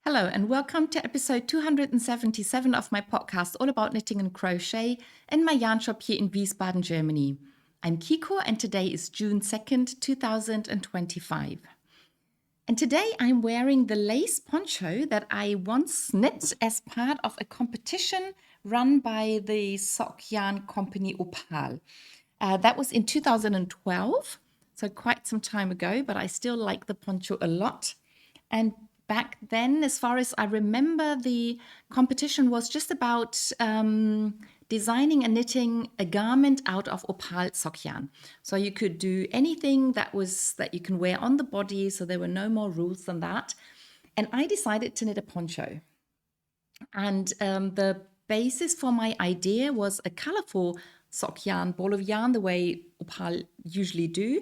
Hello and welcome to episode 277 of my podcast all about knitting and crochet in my yarn shop here in Wiesbaden, Germany. I'm Kiko and today is June 2nd, 2025. And today I'm wearing the lace poncho that I once knit as part of a competition run by the sock yarn company Opal. That was in 2012, so quite some time ago, but I still like the poncho a lot. And back then, as far as I remember, the competition was just about designing and knitting a garment out of opal sock yarn. So you could do anything that you can wear on the body, so there were no more rules than that. And I decided to knit a poncho. And the basis for my idea was a colorful sock yarn, ball of yarn, the way opal usually do.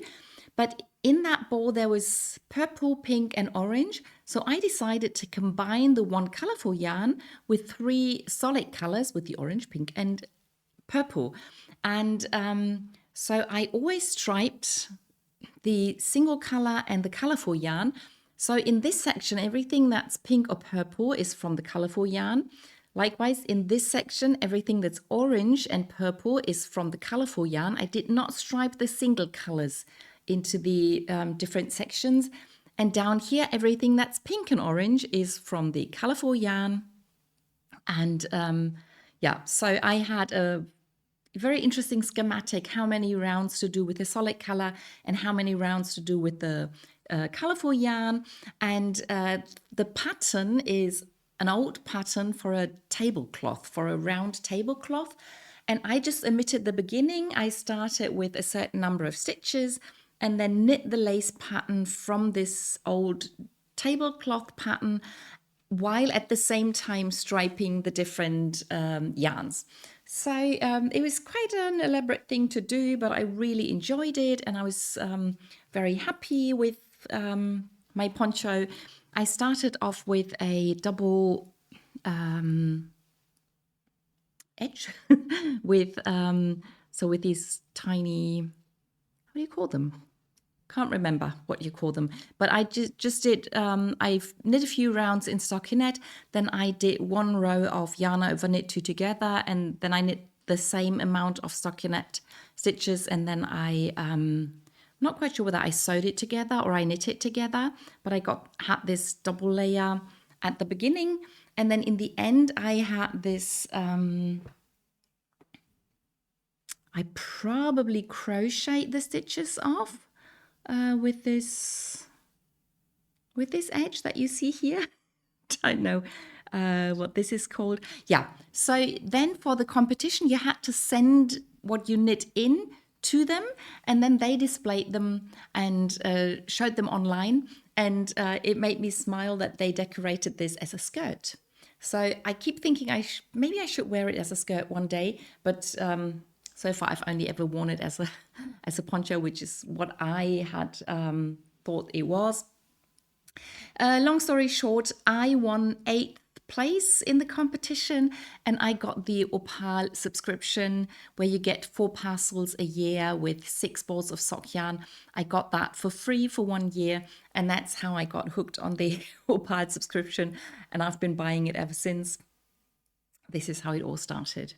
But in that ball, there was purple, pink, and orange. So I decided to combine the one colorful yarn with three solid colors, with the orange, pink, and purple. And so I always striped the single color and the colorful yarn. So in this section, everything that's pink or purple is from the colorful yarn. Likewise, in this section, everything that's orange and purple is from the colorful yarn. I did not stripe the single colors into the different sections. And down here, everything that's pink and orange is from the colorful yarn. And so I had a very interesting schematic, how many rounds to do with the solid color and how many rounds to do with the colorful yarn. And the pattern is an old pattern for a tablecloth, for a round tablecloth. And I just omitted the beginning. I started with a certain number of stitches and then knit the lace pattern from this old tablecloth pattern while at the same time striping the different yarns. So it was quite an elaborate thing to do, but I really enjoyed it and I was very happy with my poncho. I started off with a double edge with these tiny, what do you call them? Can't remember what you call them, but I just did, I've knit a few rounds in stockinette, then I did one row of yarn over knit two together, and then I knit the same amount of stockinette stitches, and then I'm not quite sure whether I sewed it together or I knit it together, but I had this double layer at the beginning, and then in the end I had this, I probably crocheted the stitches off. With this edge that you see here. Don't know what this is called. Yeah, so then for the competition, you had to send what you knit in to them, and then they displayed them and showed them online. And it made me smile that they decorated this as a skirt. So I keep thinking maybe I should wear it as a skirt one day, but so far, I've only ever worn it as a poncho, which is what I had thought it was. Long story short, I won 8th place in the competition, and I got the Opal subscription where you get 4 parcels a year with 6 balls of sock yarn. I got that for free for 1 year, and that's how I got hooked on the Opal subscription, and I've been buying it ever since. This is how it all started.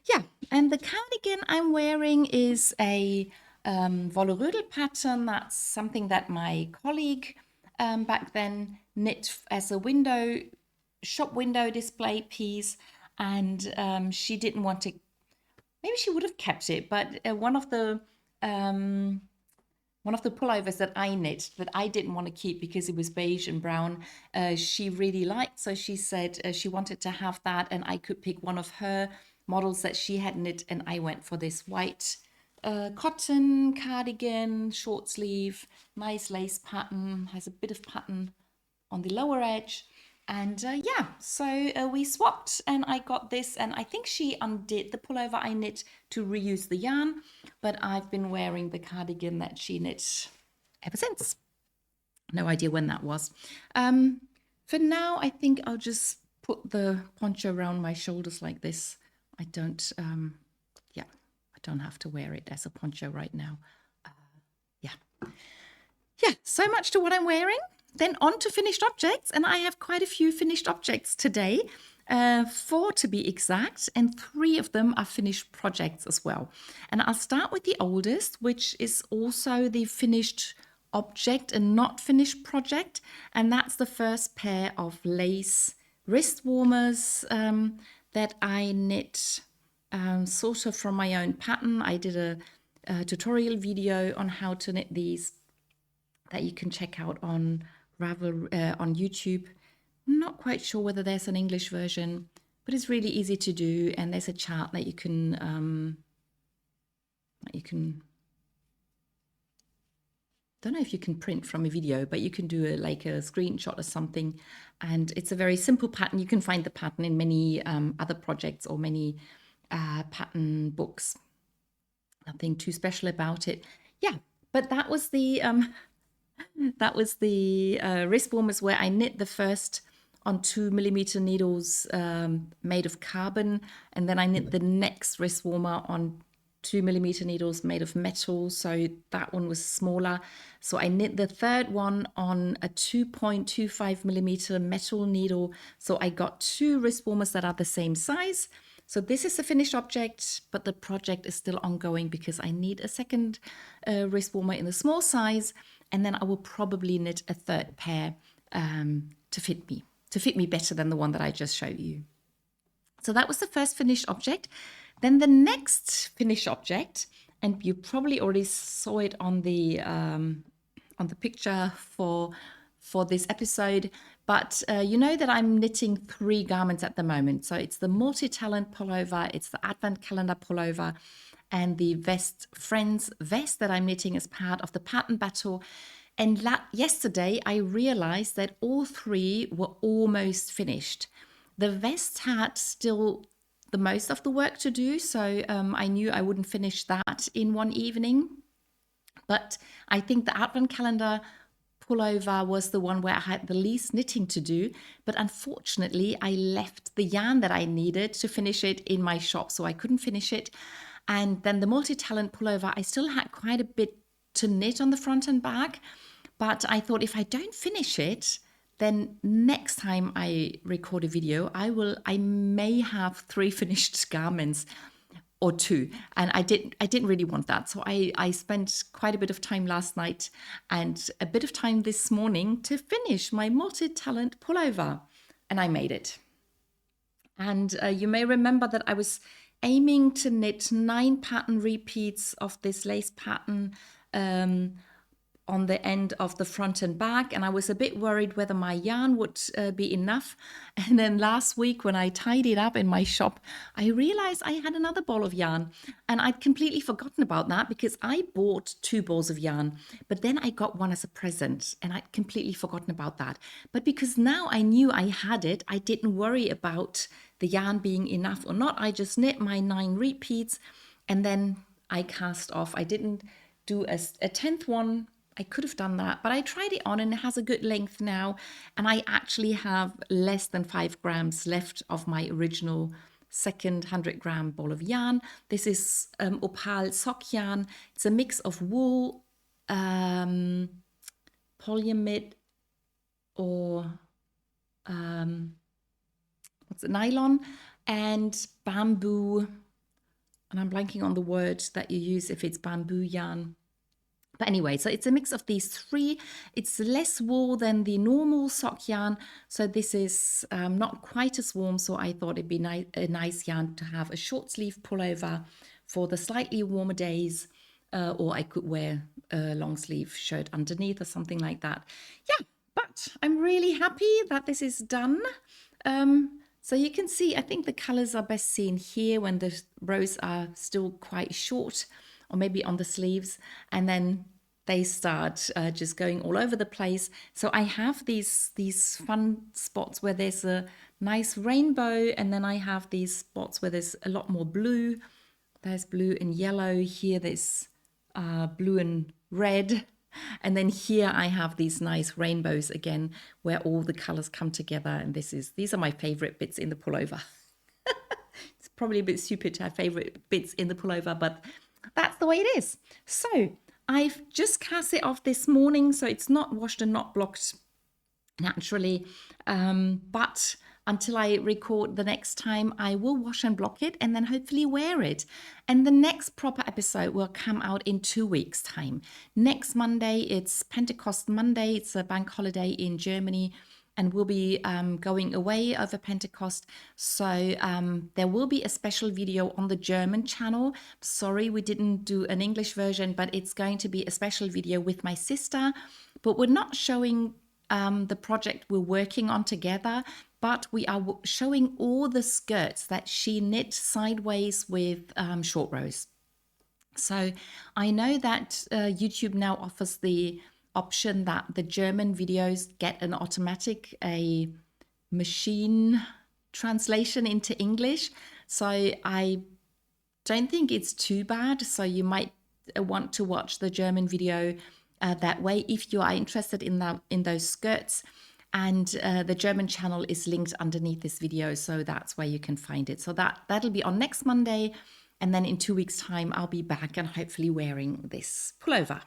Yeah, and the cardigan I'm wearing is a Wolle pattern. That's something that my colleague back then knit as a shop window display piece, and she didn't want to. Maybe she would have kept it, but one of the pullovers that I knit that I didn't want to keep because it was beige and brown, she really liked. So she said she wanted to have that, and I could pick one of her models that she had knit, and I went for this white cotton cardigan, short sleeve, nice lace pattern, has a bit of pattern on the lower edge. And so we swapped, and I got this, and I think she undid the pullover I knit to reuse the yarn, but I've been wearing the cardigan that she knit ever since. No idea when that was. For now, I think I'll just put the poncho around my shoulders like this. I don't have to wear it as a poncho right now. So much to what I'm wearing. then on to finished objects, and I have quite a few finished objects today, 4 to be exact, and 3 of them are finished projects as well. And I'll start with the oldest, which is also the finished object and not finished project, and that's the first pair of lace wrist warmers that I knit sort of from my own pattern. I did a tutorial video on how to knit these that you can check out on on YouTube. Not quite sure whether there's an English version, but it's really easy to do, and there's a chart that you can don't know if you can print from a video, but you can do like a screenshot or something, and it's a very simple pattern. You can find the pattern in many other projects or many pattern books. Nothing too special about it. Yeah, but that was the wrist warmers where I knit the first on 2mm needles made of carbon, and then I knit the next wrist warmer on 2mm needles made of metal, so that one was smaller. So I knit the third one on a 2.25mm metal needle, so I got 2 wrist warmers that are the same size. So this is a finished object, but the project is still ongoing because I need a second wrist warmer in the small size, and then I will probably knit a third pair to fit me better than the one that I just showed you. So that was the first finished object. Then the next finished object, and you probably already saw it on the picture for this episode, but you know that I'm knitting 3 garments at the moment. So it's the Multitalent pullover, it's the Advent calendar pullover, and the Friends vest that I'm knitting as part of the pattern battle. And yesterday I realized that all 3 were almost finished. The vest had still the most of the work to do, so I knew I wouldn't finish that in one evening. But I think the Advent calendar pullover was the one where I had the least knitting to do, but unfortunately I left the yarn that I needed to finish it in my shop, so I couldn't finish it. And then the Multitalent pullover, I still had quite a bit to knit on the front and back, but I thought if I don't finish it, then next time I record a video, I may have 3 finished garments or 2, and I didn't really want that. So I spent quite a bit of time last night and a bit of time this morning to finish my Multitalent pullover, and I made it. And you may remember that I was aiming to knit 9 pattern repeats of this lace pattern on the end of the front and back, and I was a bit worried whether my yarn would be enough. And then last week when I tidied up in my shop, I realized I had another ball of yarn, and I'd completely forgotten about that because I bought 2 balls of yarn, but then I got one as a present, and I'd completely forgotten about that. But because now I knew I had it, I didn't worry about the yarn being enough or not. I just knit my 9 repeats, and then I cast off. I didn't do a 10th one. I could have done that, but I tried it on and it has a good length now, and I actually have less than 5 grams left of my original second 100-gram ball of yarn. This is Opal sock yarn. It's a mix of wool, polyamide, or nylon, and bamboo, and I'm blanking on the word that you use if it's bamboo yarn. But anyway, so it's a mix of these 3. It's less wool than the normal sock yarn, so this is not quite as warm, so I thought it'd be a nice yarn to have a short sleeve pullover for the slightly warmer days, or I could wear a long sleeve shirt underneath or something like that. Yeah, but I'm really happy that this is done. So you can see, I think the colors are best seen here when the rows are still quite short, or maybe on the sleeves, and then they start just going all over the place. So I have these fun spots where there's a nice rainbow, and then I have these spots where there's a lot more blue. There's blue and yellow. Here there's blue and red. And then here I have these nice rainbows again, where all the colors come together. And these are my favorite bits in the pullover. It's probably a bit stupid to have favorite bits in the pullover, but that's the way it is. So I've just cast it off this morning, so it's not washed and not blocked naturally. But until I record the next time, I will wash and block it and then hopefully wear it. And the next proper episode will come out in 2 weeks' time. Next Monday, it's Pentecost Monday. It's a bank holiday in Germany. And we'll be going away over Pentecost. So there will be a special video on the German channel. Sorry, we didn't do an English version, but it's going to be a special video with my sister. But we're not showing the project we're working on together, but we are showing all the skirts that she knit sideways with short rows. So I know that YouTube now offers the option that the German videos get an automatic machine translation into English. So I don't think it's too bad. So you might want to watch the German video that way if you are interested in those skirts. And the German channel is linked underneath this video, so that's where you can find it. So that'll be on next Monday, and then in 2 weeks' time I'll be back and hopefully wearing this pullover.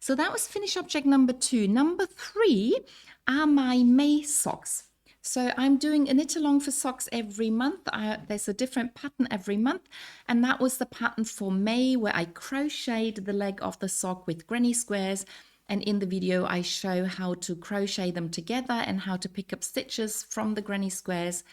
So that was finish object number 2. Number 3 are my May socks. So I'm doing a knit along for socks every month. There's a different pattern every month. And that was the pattern for May, where I crocheted the leg of the sock with granny squares. And in the video, I show how to crochet them together and how to pick up stitches from the granny squares.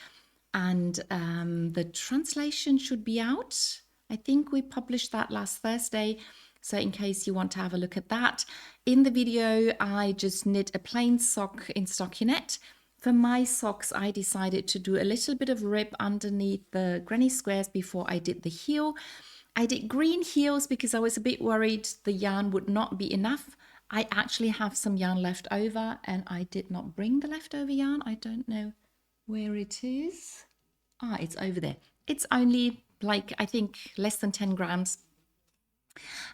And the translation should be out. I think we published that last Thursday. So in case you want to have a look at that. In the video, I just knit a plain sock in stockinette. For my socks, I decided to do a little bit of rib underneath the granny squares before I did the heel. I did green heels because I was a bit worried the yarn would not be enough. I actually have some yarn left over and I did not bring the leftover yarn. I don't know where it is. It's over there. It's only like, I think, less than 10 grams.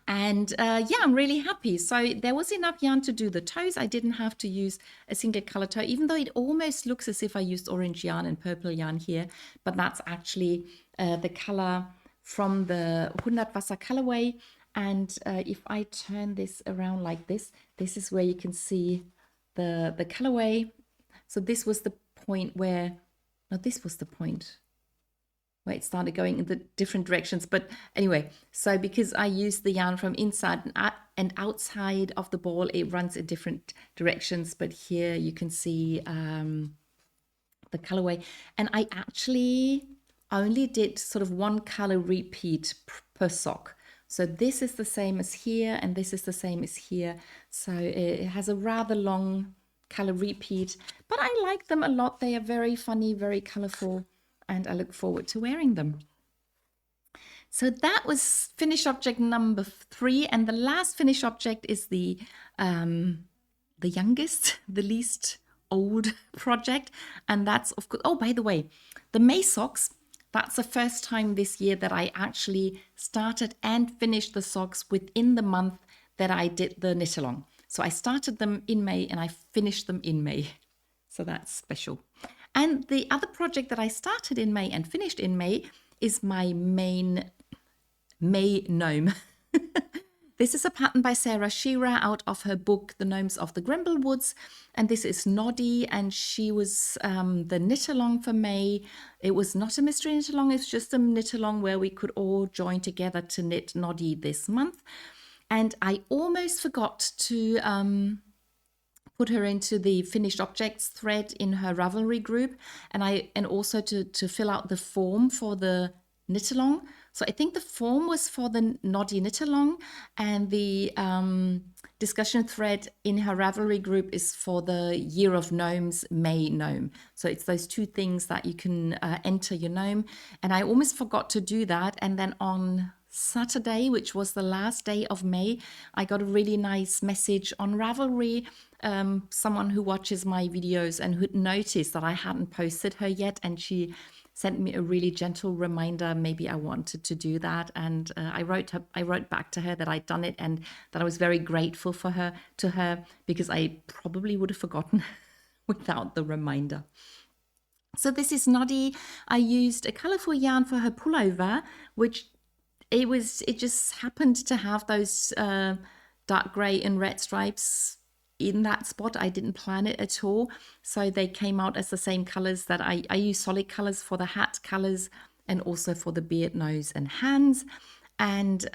And yeah, I'm really happy. So there was enough yarn to do the toes. I didn't have to use a single color toe, even though it almost looks as if I used orange yarn and purple yarn here. But that's actually the color from the 100 Wasser colorway. And if I turn this around like this, this is where you can see the colorway. So this was the point where, no, this was the point where it started going in the different directions. But anyway, so because I used the yarn from inside and outside of the ball, it runs in different directions. But here you can see the colorway. And I actually only did sort of one color repeat per sock. So this is the same as here, and this is the same as here. So it has a rather long color repeat, but I like them a lot. They are very funny, very colorful, and I look forward to wearing them. So that was finish object number 3, and the last finish object is the youngest, the least old project, and that's of course. Oh, by the way, the May socks. That's the first time this year that I actually started and finished the socks within the month that I did the knit along. So I started them in May and I finished them in May. So that's special. And the other project that I started in May and finished in May is my main May gnome. This is a pattern by Sarah Shearer out of her book, The Gnomes of the Grimblewoods. And this is Noddy, and she was the knit along for May. It was not a mystery knit along, it's just a knit along where we could all join together to knit Noddy this month. And I almost forgot to put her into the finished objects thread in her Ravelry group, and also to fill out the form for the knit along. So I think the form was for the Noddy knit along, and the discussion thread in her Ravelry group is for the Year of Gnomes May gnome. So it's those two things that you can enter your gnome. And I almost forgot to do that. And then on Saturday, which was the last day of May, I got a really nice message on Ravelry. Someone who watches my videos and who'd noticed that I hadn't posted her yet, and she sent me a really gentle reminder maybe I wanted to do that, and I wrote back to her that I'd done it and that I was very grateful to her because I probably would have forgotten without the reminder. So this is Noddy. I used a colorful yarn for her pullover, which it just happened to have those dark gray and red stripes in that spot. I didn't plan it at all. So they came out as the same colors that I use solid colors for the hat colors and also for the beard, nose and hands. And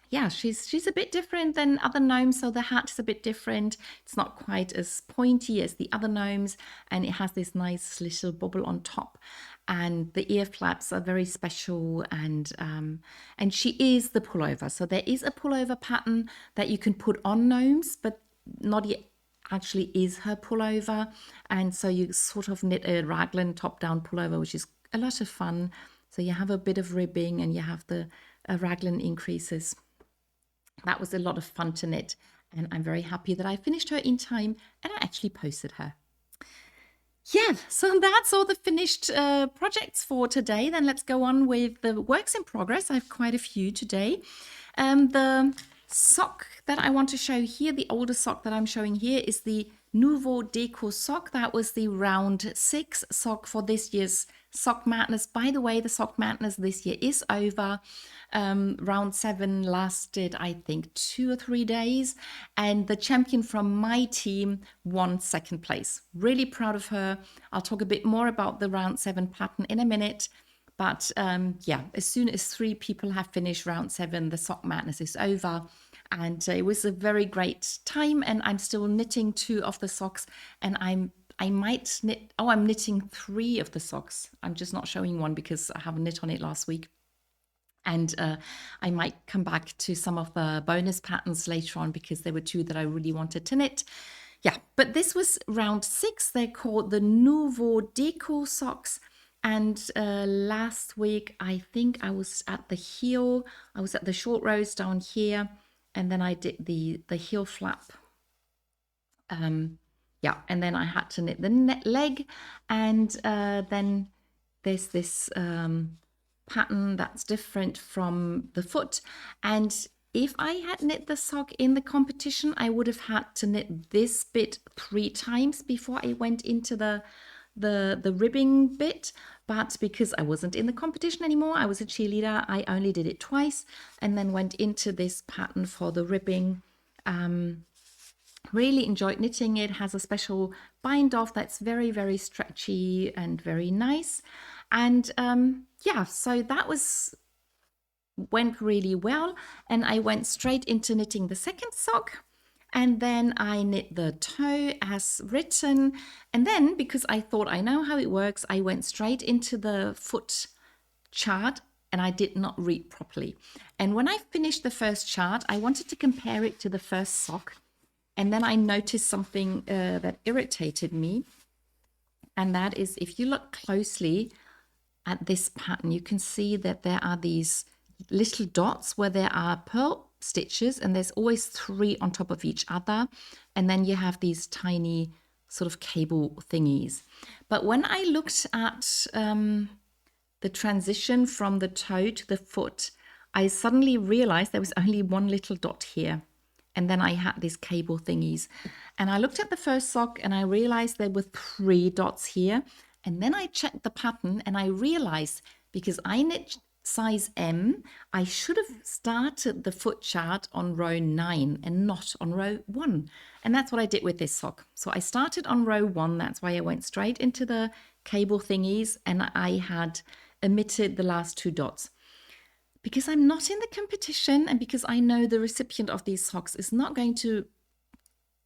yeah, she's a bit different than other gnomes. So the hat is a bit different. It's not quite as pointy as the other gnomes, and it has this nice little bubble on top. And the ear flaps are very special, and she is the pullover. So there is a pullover pattern that you can put on gnomes, but not yet actually is her pullover. And so you sort of knit a raglan top-down pullover, which is a lot of fun. So you have a bit of ribbing and you have the raglan increases. That was a lot of fun to knit, and I'm very happy that I finished her in time and I actually posted her. Yeah, so that's all the finished projects for today. Then let's go on with the works in progress. I have quite a few today. The sock that I want to show here, the older sock that I'm showing here, is the Nouveau Deco sock. That was the round 6 sock for this year's Sock Madness. By the way, the Sock Madness this year is over. Round 7 lasted, I think, 2 or 3 days, and the champion from my team won 2nd place. Really proud of her. I'll talk a bit more about the round 7 pattern in a minute, but yeah, as soon as 3 people have finished round 7, the Sock Madness is over, and it was a very great time. And I'm still knitting 2 of the socks, and I might knit. Oh, I'm knitting 3 of the socks. I'm just not showing one because I haven't knit on it last week. And I might come back to some of the bonus patterns later on because there were 2 that I really wanted to knit. Yeah, but this was round 6. They're called the Nouveau Deco socks. And last week, I think I was at the heel. I was at the short rows down here. And then I did the heel flap. Yeah, and then I had to knit the leg. And then there's this pattern that's different from the foot. And if I had knit the sock in the competition, I would have had to knit this bit 3 times before I went into the ribbing bit. But because I wasn't in the competition anymore, I was a cheerleader, I only did it twice and then went into this pattern for the ribbing. Really enjoyed knitting it. Has a special bind off that's very, very stretchy and very nice. And yeah, so that went really well. And I went straight into knitting the 2nd sock. And then I knit the toe as written. And then, because I thought I know how it works, I went straight into the foot chart, and I did not read properly. And when I finished the first chart, I wanted to compare it to the first sock. And then I noticed something that irritated me. And that is, if you look closely at this pattern, you can see that there are these little dots where there are purl stitches, and there's always 3 on top of each other. And then you have these tiny sort of cable thingies. But when I looked at the transition from the toe to the foot, I suddenly realized there was only 1 little dot here. And then I had these cable thingies. And I looked at the first sock and I realized there were 3 dots here. And then I checked the pattern and I realized, because I knit size M, I should have started the foot chart on row 9 and not on row 1. And that's what I did with this sock. So I started on row 1. That's why I went straight into the cable thingies, and I had omitted the last 2 dots. Because I'm not in the competition, and because I know the recipient of these socks is not going to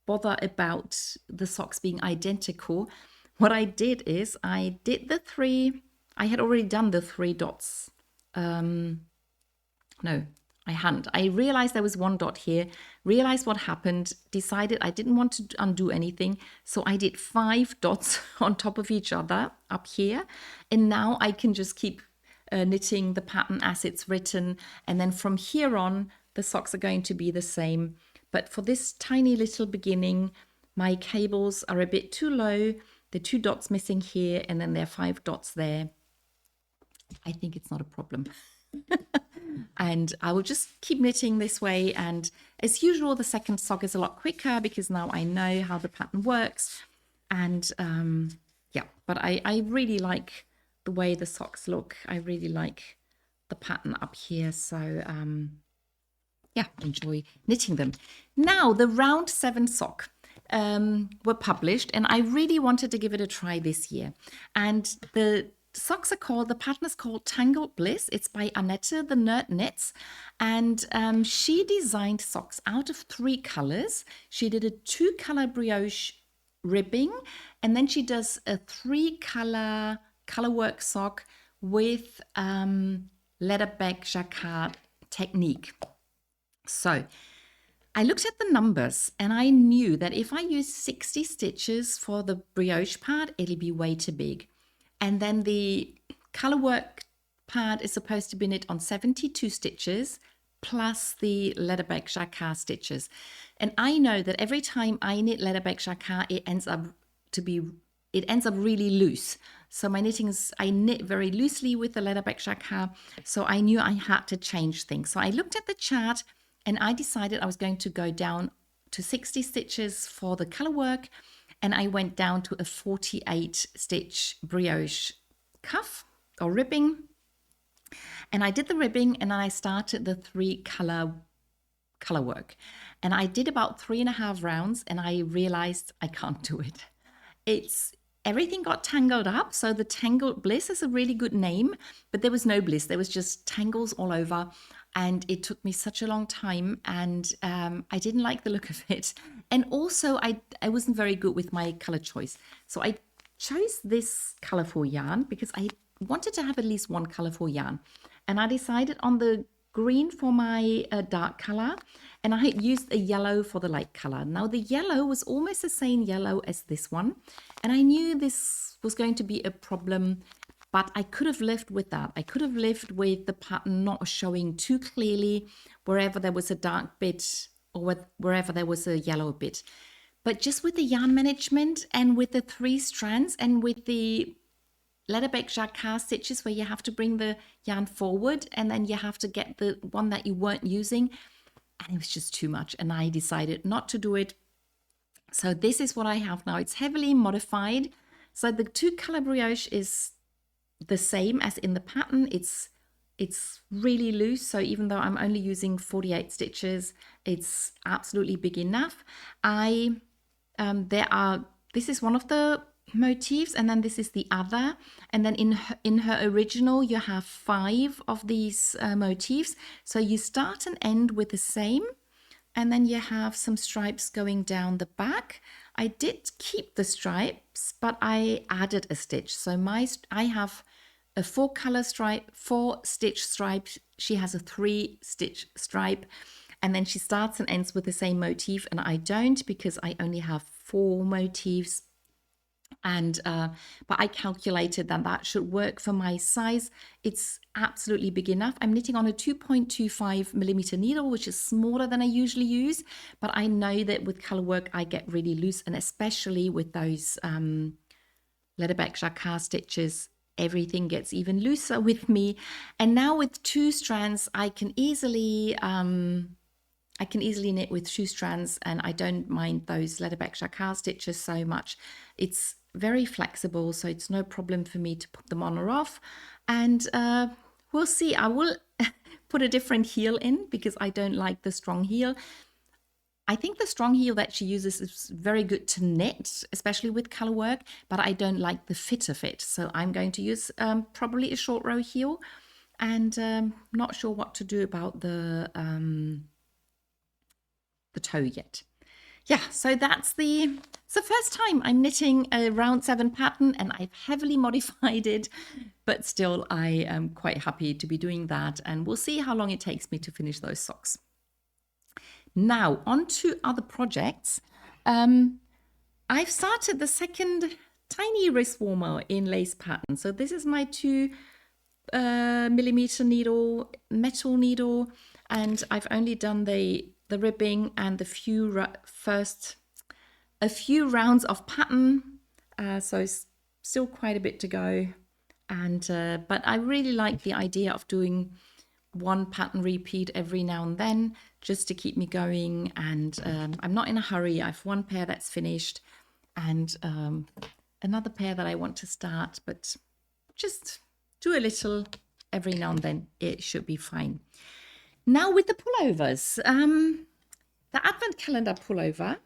bother about the socks being identical, what I did is I did the 3. I had already done the 3 dots. No, I hadn't. I realized there was 1 dot here, realized what happened, decided I didn't want to undo anything. So I did 5 dots on top of each other up here. And now I can just keep knitting the pattern as it's written, and then from here on the socks are going to be the same. But for this tiny little beginning, my cables are a bit too low. The 2 dots missing here, and then there are 5 dots there. I think it's not a problem. And I will just keep knitting this way, and as usual the 2nd sock is a lot quicker because now I know how the pattern works. And yeah, but I really like the way the socks look. I really like the pattern up here. So yeah, enjoy knitting them. Now, the Round 7 sock were published, and I really wanted to give it a try this year. And the socks are called, the pattern is called Tangled Bliss. It's by Annette the Nerd Knits, and she designed socks out of 3 colors. She did a 2-color brioche ribbing, and then she does a 3-color colorwork sock with leatherback jacquard technique. So I looked at the numbers and I knew that if I use 60 stitches for the brioche part, it'll be way too big. And then the colorwork part is supposed to be knit on 72 stitches plus the leatherback jacquard stitches. And I know that every time I knit leatherback jacquard, it ends up really loose. So my knitting is, I knit very loosely with the leatherback jacquard. So I knew I had to change things. So I looked at the chart and I decided I was going to go down to 60 stitches for the color work. And I went down to a 48 stitch brioche cuff or ribbing. And I did the ribbing and then I started the 3-color work. And I did about 3.5 rounds and I realized I can't do it. Everything got tangled up. So the Tangled Bliss is a really good name, but there was no bliss. There was just tangles all over. And it took me such a long time, and I didn't like the look of it. And also, I wasn't very good with my color choice. So I chose this colorful yarn because I wanted to have at least one colorful yarn. And I decided on the green for my dark color, and I had used a yellow for the light color. Now, the yellow was almost the same yellow as this one, and I knew this was going to be a problem. But I could have lived with that. I could have lived with the pattern not showing too clearly wherever there was a dark bit or wherever there was a yellow bit. But just with the yarn management and with the 3 strands and with the leatherback jacquard stitches where you have to bring the yarn forward and then you have to get the one that you weren't using, and it was just too much. And I decided not to do it. So this is what I have now. It's heavily modified. So the 2-color brioche is the same as in the pattern. It's really loose, so even though I'm only using 48 stitches, it's absolutely big enough. This is one of the motifs, and then this is the other, and then in her original you have 5 of these motifs. So you start and end with the same, and then you have some stripes going down the back. I did keep the stripes, but I added a stitch. So I have a 4-stitch stripe. She has a 3-stitch stripe, and then she starts and ends with the same motif, and I don't, because I only have 4 motifs. And but I calculated that should work for my size. It's absolutely big enough. I'm knitting on a 2.25 millimeter needle, which is smaller than I usually use, but I know that with color work I get really loose, and especially with those leatherback jacquard stitches, everything gets even looser with me. And now with 2 strands, I can easily knit with 2 strands, and I don't mind those leatherback jacquard stitches so much. It's very flexible, so it's no problem for me to put them on or off. And we'll see. I will put a different heel in because I don't like the strong heel. I think the strong heel that she uses is very good to knit, especially with color work, but I don't like the fit of it. So I'm going to use probably a short row heel, and not sure what to do about the toe yet. Yeah, so it's the first time I'm knitting a round 7 pattern, and I've heavily modified it, but still I am quite happy to be doing that, and we'll see how long it takes me to finish those socks. Now, on to other projects. I've started the second tiny wrist warmer in lace pattern. So this is my 2 millimeter needle, metal needle, and I've only done the ribbing and a few rounds of pattern. So still quite a bit to go. And but I really like the idea of doing one pattern repeat every now and then, just to keep me going. And I'm not in a hurry. I have 1 pair that's finished and another pair that I want to start, but just do a little every now and then. It should be fine. Now with the pullovers, the Advent calendar pullover,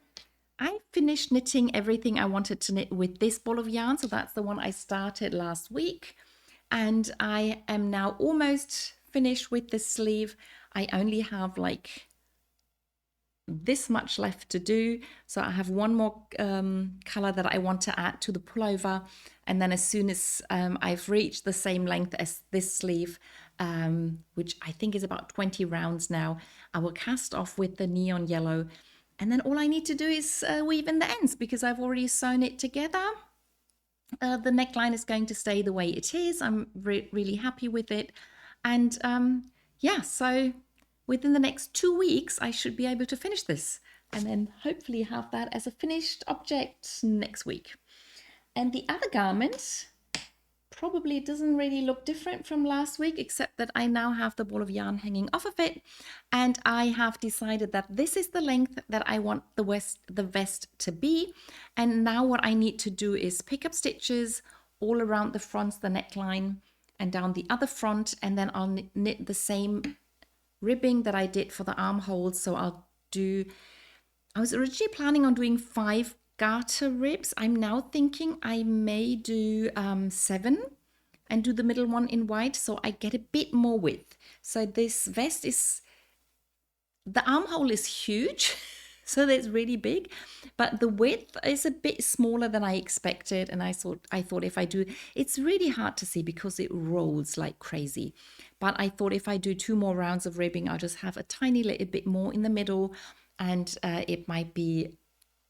I finished knitting everything I wanted to knit with this ball of yarn. So that's the one I started last week. And I am now almost finished with the sleeve. I only have like this much left to do. So I have one more color that I want to add to the pullover. And then as soon as I've reached the same length as this sleeve, which I think is about 20 rounds now, I will cast off with the neon yellow. And then all I need to do is weave in the ends because I've already sewn it together. The neckline is going to stay the way it is. I'm really happy with it. And yeah, so within the next 2 weeks, I should be able to finish this and then hopefully have that as a finished object next week. And the other garment probably doesn't really look different from last week, except that I now have the ball of yarn hanging off of it. And I have decided that this is the length that I want the vest to be. And now what I need to do is pick up stitches all around the front, the neckline, and down the other front. And then I'll knit the same ribbing that I did for the armholes. So I was originally planning on doing 5 garter ribs. I'm now thinking I may do 7 and do the middle one in white, so I get a bit more width. So this vest the armhole is huge, so that's really big, but the width is a bit smaller than I expected. And I thought if I do, it's really hard to see because it rolls like crazy. But I thought if I do 2 more rounds of ribbing, I'll just have a tiny little bit more in the middle, and it might be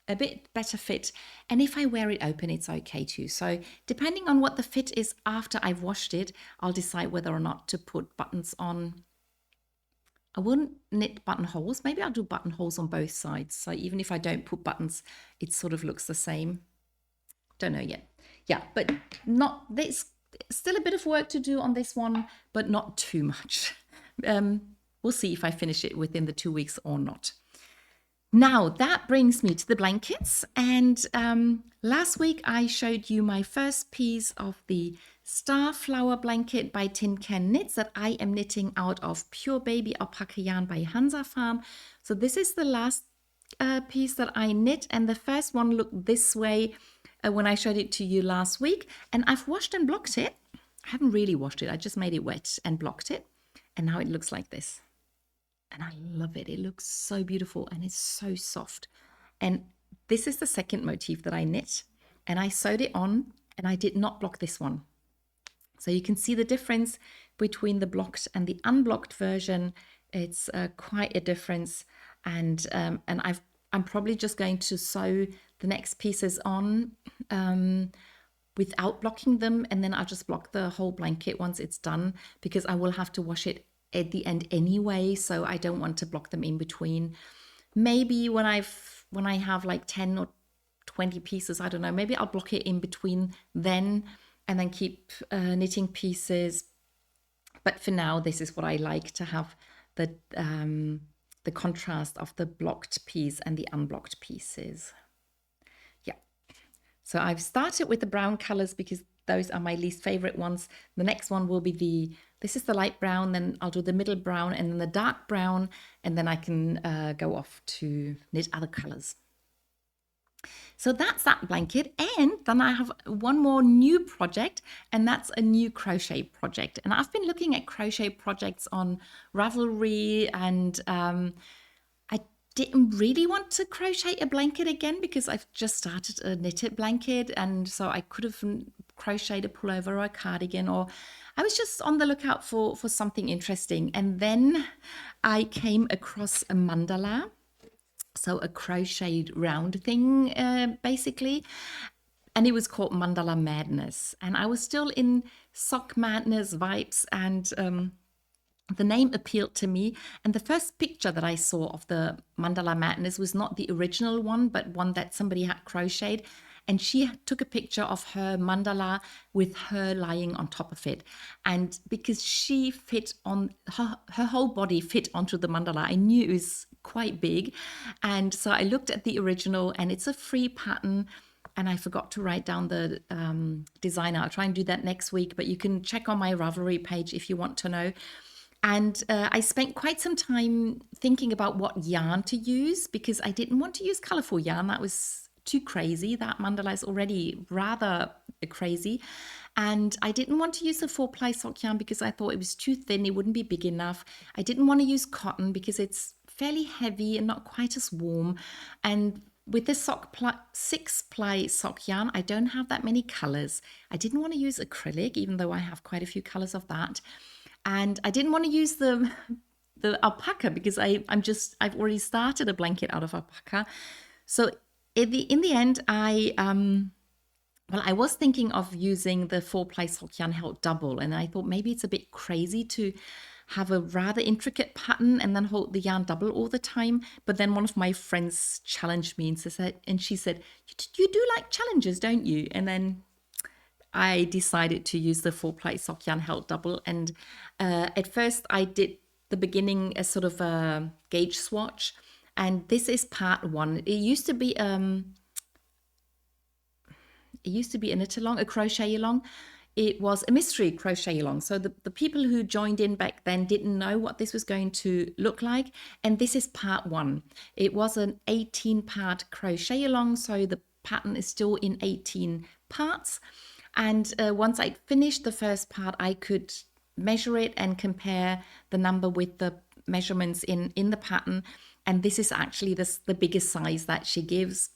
a bit better fit. And if I wear it open, it's okay too. So depending on what the fit is after I've washed it, I'll decide whether or not to put buttons on. I wouldn't knit buttonholes. Maybe I'll do buttonholes on both sides. So even if I don't put buttons, it sort of looks the same. Don't know yet. Yeah, but there's still a bit of work to do on this one, but not too much. We'll see if I finish it within the 2 weeks or not. Now that brings me to the blankets, and last week I showed you my first piece of the Starflower blanket by Tin Can Knits that I am knitting out of pure baby alpaca yarn by Hansa Farm. So this is the last piece that I knit, and the first one looked this way when I showed it to you last week, and I've washed and blocked it. I haven't really washed it, I just made it wet and blocked it, and now it looks like this. And I love it. It looks so beautiful and it's so soft. And this is the second motif that I knit, and I sewed it on, and I did not block this one. So you can see the difference between the blocked and the unblocked version. It's quite a difference. And I'm probably just going to sew the next pieces on without blocking them. And then I'll just block the whole blanket once it's done, because I will have to wash it at the end anyway, so I don't want to block them in between. Maybe when I have like 10 or 20 pieces, I don't know, maybe I'll block it in between then and then keep knitting pieces. But for now, this is what I like, to have the contrast of the blocked piece and the unblocked pieces. Yeah, so I've started with the brown colors because those are my least favorite ones. The next one will be this is the light brown, then I'll do the middle brown and then the dark brown, and then I can go off to knit other colors. So that's that blanket. And then I have one more new project, and that's a new crochet project. And I've been looking at crochet projects on Ravelry, and I didn't really want to crochet a blanket again because I've just started a knitted blanket, and so I could have crocheted a pullover or a cardigan, or I was just on the lookout for something interesting. And then I came across a mandala, so a crocheted round thing basically, and it was called Mandala Madness, and I was still in sock madness vibes, and the name appealed to me. And the first picture that I saw of the Mandala Madness was not the original one, but one that somebody had crocheted. And she took a picture of her mandala with her lying on top of it. And because she fit on, her whole body fit onto the mandala, I knew it was quite big. And so I looked at the original, and it's a free pattern. And I forgot to write down the designer. I'll try and do that next week, but you can check on my Ravelry page if you want to know. And I spent quite some time thinking about what yarn to use because I didn't want to use colorful yarn. That was too crazy. That mandala is already rather crazy. And I didn't want to use the 4-ply sock yarn because I thought it was too thin. It wouldn't be big enough. I didn't want to use cotton because it's fairly heavy and not quite as warm. And with this 6-ply sock yarn, I don't have that many colors. I didn't want to use acrylic, even though I have quite a few colors of that. And I didn't want to use the alpaca because I've already started a blanket out of alpaca. So in the end, I was thinking of using the 4-ply sock yarn held double, and I thought maybe it's a bit crazy to have a rather intricate pattern and then hold the yarn double all the time. But then one of my friends challenged me and she said, you do like challenges, don't you? And then I decided to use the 4-ply sock yarn held double. And at first I did the beginning as sort of a gauge swatch. And this is part 1. It used to be a knit along, a crochet along. It was a mystery crochet along. So the people who joined in back then didn't know what this was going to look like. And this is part 1. It was an 18-part crochet along. So the pattern is still in 18 parts. And once I'd finished the first part, I could measure it and compare the number with the measurements in the pattern. And this is actually the biggest size that she gives.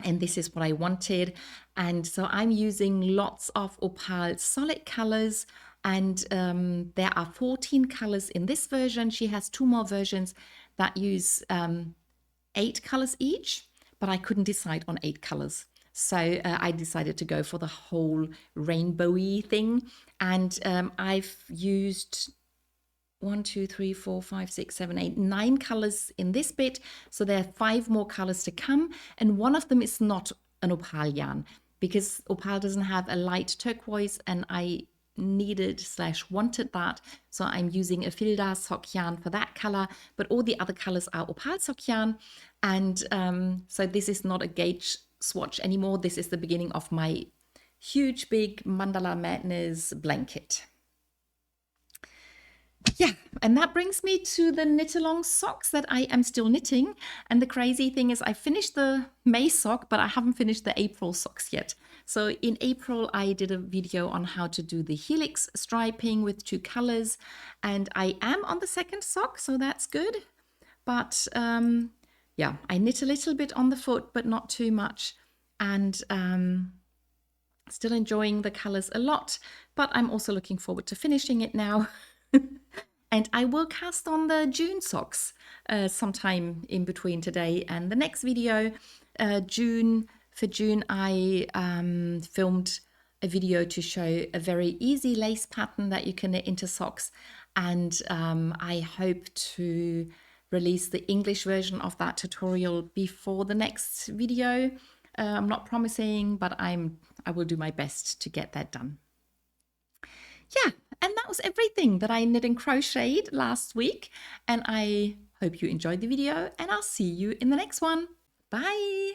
And this is what I wanted. And so I'm using lots of Opal solid colors. And there are 14 colors in this version. She has 2 more versions that use 8 colors each, but I couldn't decide on 8 colors. So I decided to go for the whole rainbowy thing. And I've used 1, 2, 3, 4, 5, 6, 7, 8, 9 colors in this bit. So there are 5 more colors to come. And one of them is not an Opal yarn because Opal doesn't have a light turquoise and I needed/wanted that. So I'm using a Filda sock yarn for that color, but all the other colors are Opal sock yarn. And so this is not a gauge swatch anymore. This is the beginning of my huge big Mandala Madness blanket. Yeah, and that brings me to the knit along socks that I am still knitting. And the crazy thing is I finished the May sock, but I haven't finished the April socks yet. So in April, I did a video on how to do the Helix striping with 2 colors. And I am on the 2nd sock, so that's good. But yeah, I knit a little bit on the foot, but not too much. And still enjoying the colors a lot, but I'm also looking forward to finishing it now. And I will cast on the June socks sometime in between today and the next video. For June, I filmed a video to show a very easy lace pattern that you can knit into socks. And I hope to release the English version of that tutorial before the next video. I'm not promising, but I will do my best to get that done. Yeah, and that was everything that I knit and crocheted last week. And I hope you enjoyed the video and I'll see you in the next one. Bye!